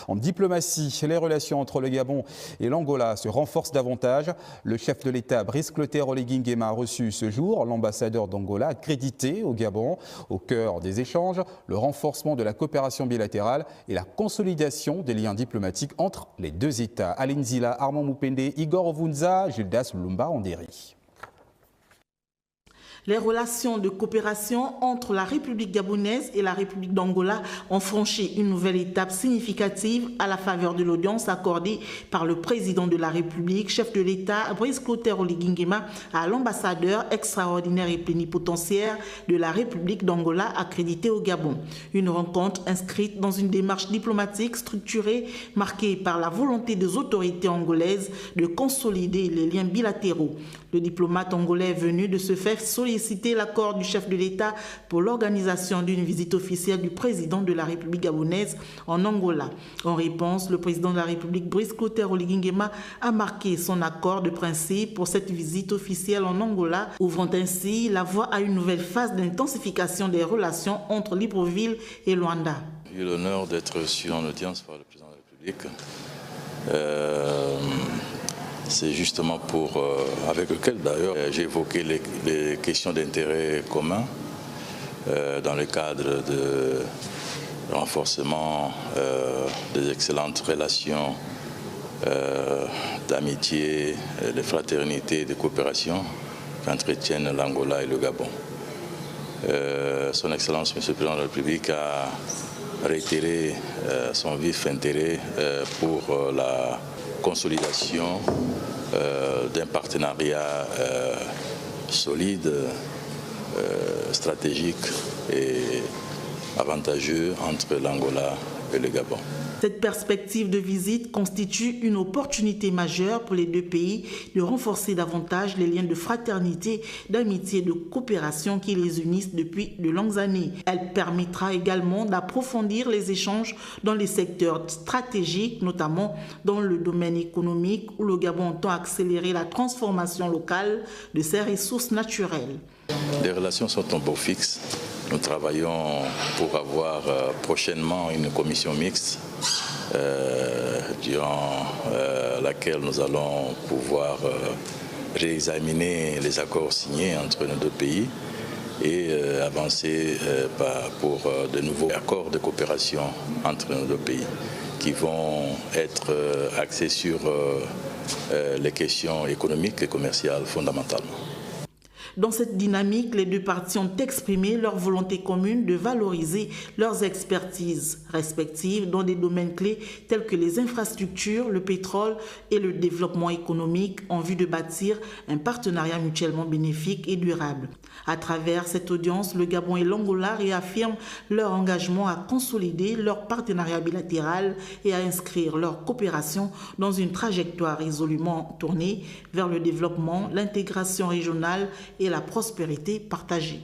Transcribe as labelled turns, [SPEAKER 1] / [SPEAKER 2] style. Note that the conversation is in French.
[SPEAKER 1] En diplomatie, les relations entre le Gabon et l'Angola se renforcent davantage. Le chef de l'État, Brice Clotaire Oligui Nguema, a reçu ce jour l'ambassadeur d'Angola accrédité au Gabon. Au cœur des échanges, le renforcement de la coopération bilatérale et la consolidation des liens diplomatiques entre les deux États. Aline Zila, Armand Moupende, Igor Ovunza, Gildas Lumba Onderi.
[SPEAKER 2] Les relations de coopération entre la République gabonaise et la République d'Angola ont franchi une nouvelle étape significative à la faveur de l'audience accordée par le président de la République, chef de l'État, Brice Clotaire Oligui Nguema, à l'ambassadeur extraordinaire et plénipotentiaire de la République d'Angola accrédité au Gabon. Une rencontre inscrite dans une démarche diplomatique structurée, marquée par la volonté des autorités angolaises de consolider les liens bilatéraux. Le diplomate angolais est venu de ce fait solliciter l'accord du chef de l'État pour l'organisation d'une visite officielle du président de la République gabonaise en Angola. En réponse, le président de la République, Brice Clotaire Oligui Nguema, a marqué son accord de principe pour cette visite officielle en Angola, ouvrant ainsi la voie à une nouvelle phase d'intensification des relations entre Libreville et Luanda.
[SPEAKER 3] J'ai eu l'honneur d'être reçu en audience par le président de la République. C'est justement avec lequel d'ailleurs j'ai évoqué les questions d'intérêt commun dans le cadre de renforcement des excellentes relations d'amitié, de fraternité et de coopération qu'entretiennent l'Angola et le Gabon. Son Excellence, Monsieur le Président de la République, a réitéré son vif intérêt pour la consolidation d'un partenariat solide, stratégique et avantageux entre l'Angola et le Gabon.
[SPEAKER 2] Cette perspective de visite constitue une opportunité majeure pour les deux pays de renforcer davantage les liens de fraternité, d'amitié et de coopération qui les unissent depuis de longues années. Elle permettra également d'approfondir les échanges dans les secteurs stratégiques, notamment dans le domaine économique où le Gabon entend accélérer la transformation locale de ses ressources naturelles.
[SPEAKER 3] Les relations sont en beau fixe. Nous travaillons pour avoir prochainement une commission mixte durant laquelle nous allons pouvoir réexaminer les accords signés entre nos deux pays et avancer pour de nouveaux accords de coopération entre nos deux pays qui vont être axés sur les questions économiques et commerciales fondamentalement.
[SPEAKER 2] Dans cette dynamique, les deux parties ont exprimé leur volonté commune de valoriser leurs expertises respectives dans des domaines clés tels que les infrastructures, le pétrole et le développement économique en vue de bâtir un partenariat mutuellement bénéfique et durable. À travers cette audience, le Gabon et l'Angola réaffirment leur engagement à consolider leur partenariat bilatéral et à inscrire leur coopération dans une trajectoire résolument tournée vers le développement, l'intégration régionale et la prospérité partagée.